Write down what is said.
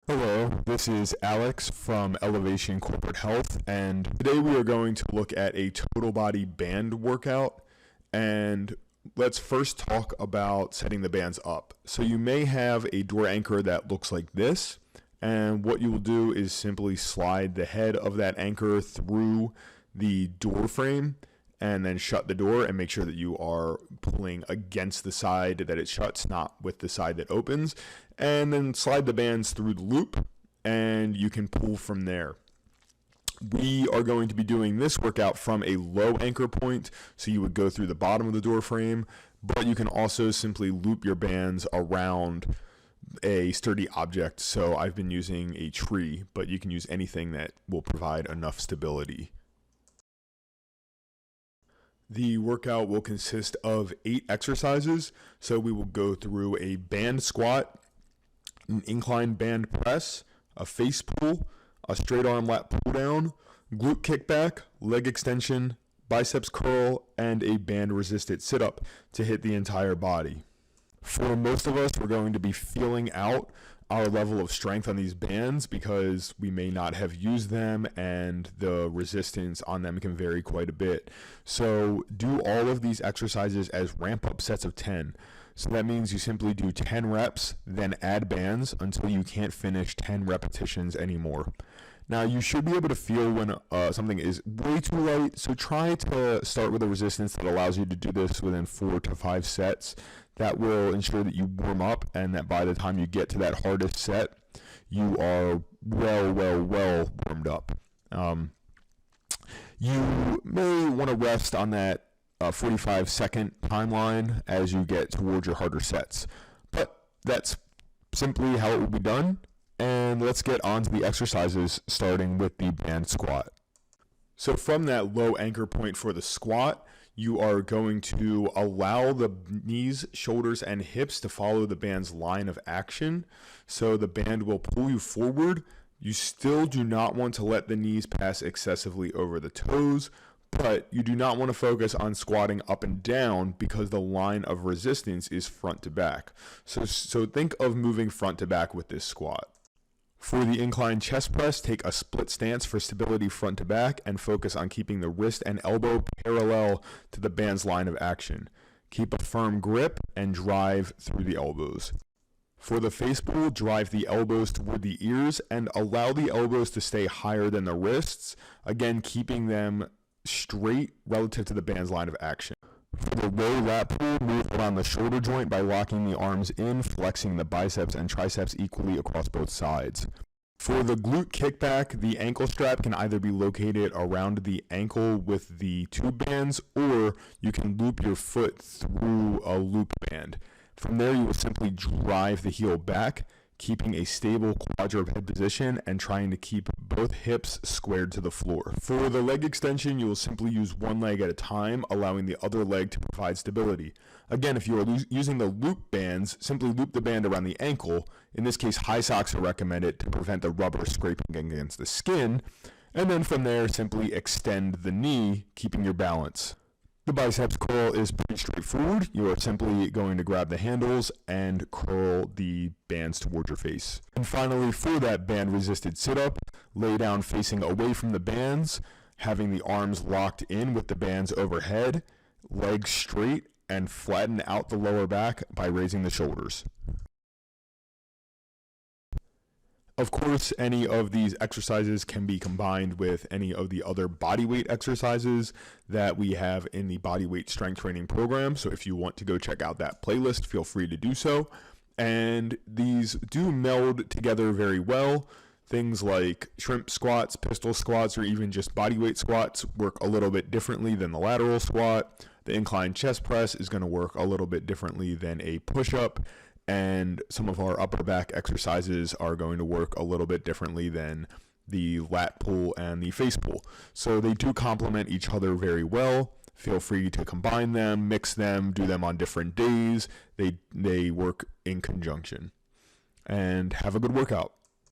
Hello, this is Alex from Elevation Corporate Health, and today we are going to look at a total body band workout. And let's first talk about setting the bands up. So you may have a door anchor that looks like this, and what you will do is simply slide the head of that anchor through the door frame and then shut the door and make sure that you are pulling against the side that it shuts, not with the side that opens, and then slide the bands through the loop and you can pull from there. We are going to be doing this workout from a low anchor point, so you would go through the bottom of the door frame, but you can also simply loop your bands around a sturdy object. So I've been using a tree, but you can use anything that will provide enough stability. The workout will consist of 8 exercises. So we will go through a band squat, an incline band press, a face pull, a straight arm lat pull down, glute kickback, leg extension, biceps curl, and a band resisted sit up to hit the entire body. For most of us, we're going to be feeling out our level of strength on these bands because we may not have used them and the resistance on them can vary quite a bit. So do all of these exercises as ramp up sets of 10. So that means you simply do 10 reps, then add bands until you can't finish 10 repetitions anymore. Now you should be able to feel when something is way too light, so try to start with a resistance that allows you to do this within 4 to 5 sets. That will ensure that you warm up and that by the time you get to that hardest set, you are well warmed up. You may want to rest on that 45-second timeline as you get towards your harder sets, but that's simply how it will be done. And let's get on to the exercises, starting with the band squat. So from that low anchor point for the squat, you are going to allow the knees, shoulders, and hips to follow the band's line of action. So the band will pull you forward. You still do not want to let the knees pass excessively over the toes, but you do not want to focus on squatting up and down because the line of resistance is front to back. So think of moving front to back with this squat. For the incline chest press, take a split stance for stability front to back and focus on keeping the wrist and elbow parallel to the band's line of action. Keep a firm grip and drive through the elbows. For the face pull, drive the elbows toward the ears and allow the elbows to stay higher than the wrists, again keeping them straight relative to the band's line of action. For the low lat pull, move around the shoulder joint by locking the arms in, flexing the biceps and triceps equally across both sides. For the glute kickback, the ankle strap can either be located around the ankle with the tube bands, or you can loop your foot through a loop band. From there, you will simply drive the heel back, keeping a stable quadruped position and trying to keep both hips squared to the floor. For the leg extension, you will simply use one leg at a time, allowing the other leg to provide stability. Again, if you are using the loop bands, simply loop the band around the ankle. In this case, high socks are recommended to prevent the rubber scraping against the skin. And then from there, simply extend the knee, keeping your balance. The biceps curl is pretty straightforward. You are simply going to grab the handles and curl the bands towards your face. And finally, for that band resisted sit-up, lay down facing away from the bands, having the arms locked in with the bands overhead, legs straight, and flatten out the lower back by raising the shoulders. Of course, any of these exercises can be combined with any of the other bodyweight exercises that we have in the bodyweight strength training program. So if you want to go check out that playlist, feel free to do so. And these do meld together very well. Things like shrimp squats, pistol squats, or even just bodyweight squats work a little bit differently than the lateral squat. The incline chest press is going to work a little bit differently than a push-up. And some of our upper back exercises are going to work a little bit differently than the lat pull and the face pull. So they do complement each other very well. Feel free to combine them, mix them, do them on different days. They work in conjunction. And have a good workout.